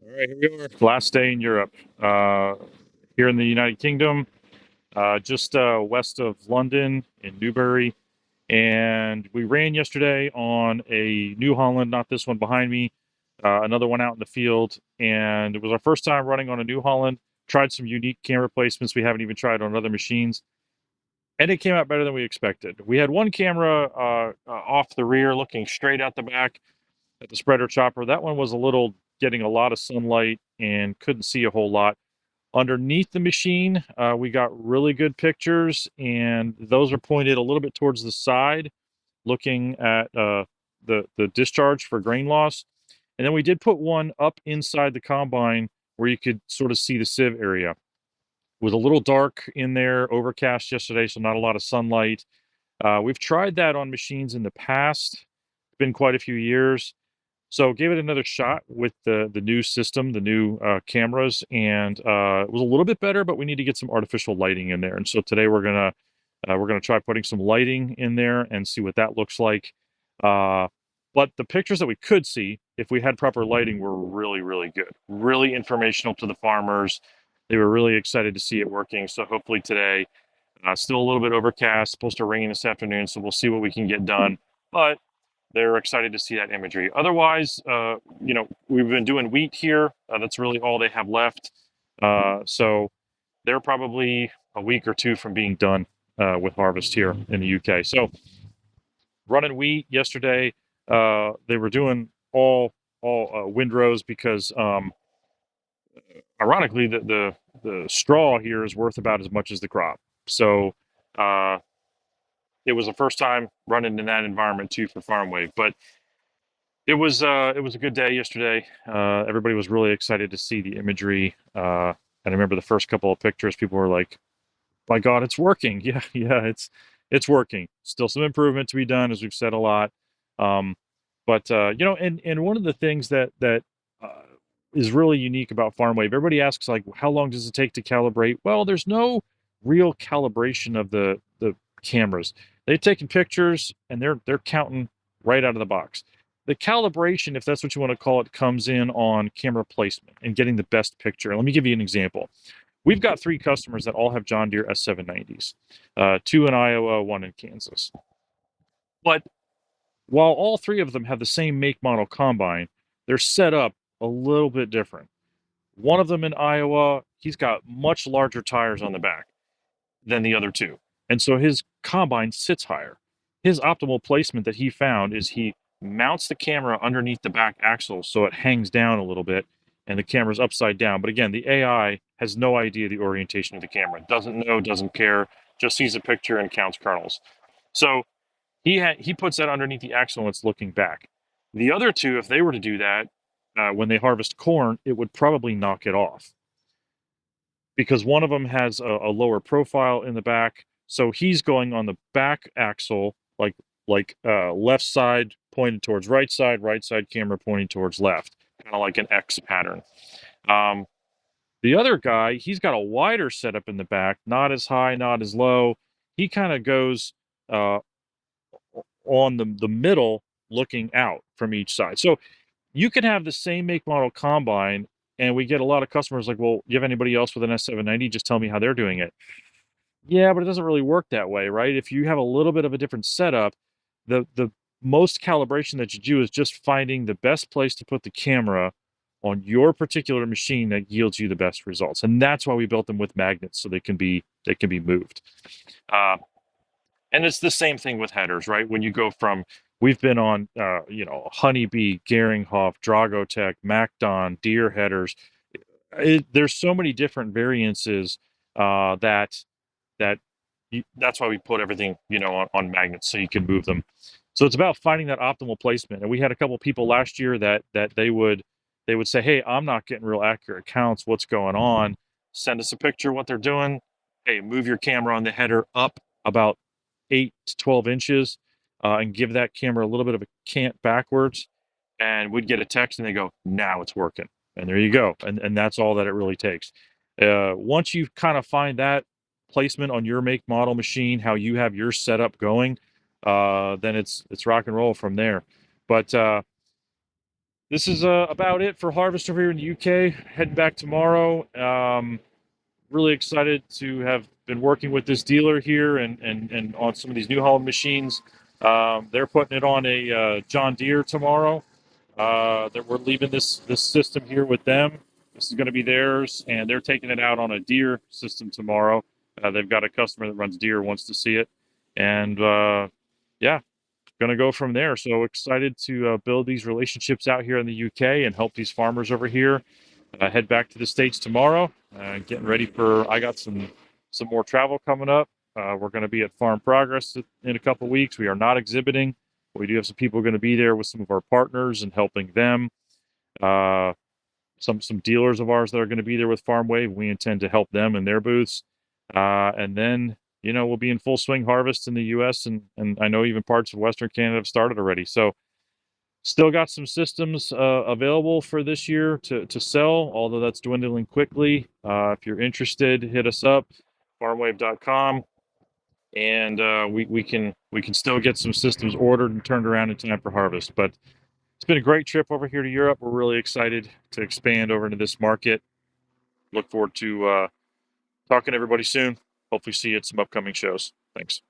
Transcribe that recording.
All right, here we are. Last day in Europe. Here in the United Kingdom, just west of London in Newbury. And we ran yesterday on a New Holland, not this one behind me, another one out in the field. And it was our first time running on a New Holland. Tried some unique camera placements we haven't even tried on other machines. And it came out better than we expected. We had one camera off the rear looking straight at the back at the spreader chopper. That one was a little getting a lot of sunlight and couldn't see a whole lot. Underneath the machine, we got really good pictures, and those are pointed a little bit towards the side, looking at the discharge for grain loss. And then we did put one up inside the combine where you could sort of see the sieve area. It was a little dark in there, overcast yesterday, so not a lot of sunlight. We've tried that on machines in the past. It's been quite a few years. So gave it another shot with the new system, the new cameras, and it was a little bit better, but we need to get some artificial lighting in there. And so today we're gonna try putting some lighting in there and see what that looks like. But the pictures that we could see, if we had proper lighting, were really, really good, really informational to the farmers. They were really excited to see it working. So hopefully today, still a little bit overcast, supposed to rain this afternoon, so we'll see what we can get done. But they're excited to see that imagery. Otherwise, we've been doing wheat here. That's really all they have left. So they're probably a week or two from being done with harvest here in the UK. So running wheat yesterday, they were doing all windrows because ironically the straw here is worth about as much as the crop. So it was the first time running in that environment too for farm wave, but it was a good day yesterday. Everybody was really excited to see the imagery. And I remember the first couple of pictures, people were like, "My God, it's working!" Yeah, yeah, it's working. Still some improvement to be done, as we've said a lot. Um, but and one of the things that uh, is really unique about FarmWave, everybody asks like, how long does it take to calibrate? Well, there's no real calibration of the cameras. They've taken pictures and they're counting right out of the box. The calibration, if that's what you want to call it, comes in on camera placement and getting the best picture. Let me give you an example. We've got 3 customers that all have John Deere S790s, 2 in Iowa, 1 in Kansas. But while all 3 of them have the same make model combine, they're set up a little bit different. One of them in Iowa, he's got much larger tires on the back than the other 2. And so his combine sits higher. His optimal placement that he found is he mounts the camera underneath the back axle so it hangs down a little bit and the camera's upside down. But again, the AI has no idea the orientation of the camera. Doesn't know, doesn't care, just sees a picture and counts kernels. So he puts that underneath the axle and it's looking back. The other 2, if they were to do that, when they harvest corn, it would probably knock it off because one of them has a lower profile in the back. So he's going on the back axle, like left side pointed towards right side camera pointing towards left, kind of like an X pattern. Um, the other guy, he's got a wider setup in the back, not as high, not as low. He kind of goes uh, on the middle, looking out from each side. So you can have the same make model combine, and we get a lot of customers like, "Well, you have anybody else with an S790? Just tell me how they're doing it." Yeah, but it doesn't really work that way, right? If you have a little bit of a different setup, the most calibration that you do is just finding the best place to put the camera on your particular machine that yields you the best results. And that's why we built them with magnets so they can be moved. Uh, and it's the same thing with headers, right? When you go from we've been on Honeybee, Geringhoff, Dragotech, MacDon, Deere headers. There's so many different variances that that that's why we put everything on magnets so you can move them. So it's about finding that optimal placement. And we had a couple people last year that they would say, "Hey, I'm not getting real accurate counts. What's going on? Send us a picture of what they're doing. Hey, move your camera on the header up about 8 to 12 inches and give that camera a little bit of a cant backwards." And we'd get a text and they go, "Now it's working." And there you go. And that's all that it really takes. Once you kind of find that placement on your make model machine, how you have your setup going, then it's rock and roll from there. But this is about it for harvest over here in the UK. Heading back tomorrow. Really excited to have been working with this dealer here and on some of these New Holland machines. They're putting it on a John Deere tomorrow. That we're leaving this system here with them. This is going to be theirs, and they're taking it out on a Deere system tomorrow. They've got a customer that runs Deere, wants to see it, and yeah, going to go from there. So excited to build these relationships out here in the UK and help these farmers over here. Head back to the States tomorrow. Getting ready for. I got some more travel coming up. We're going to be at Farm Progress in a couple weeks. We are not exhibiting. We do have some people going to be there with some of our partners and helping them. Uh, some dealers of ours that are going to be there with Farm Wave. We intend to help them in their booths. And then, we'll be in full swing harvest in the U.S. and I know even parts of Western Canada have started already. So still got some systems available for this year to sell, although that's dwindling quickly. If you're interested, hit us up, farmwave.com, and we can still get some systems ordered and turned around in time for harvest. But it's been a great trip over here to Europe. We're really excited to expand over into this market. Look forward to talking to everybody soon. Hopefully see you at some upcoming shows. Thanks.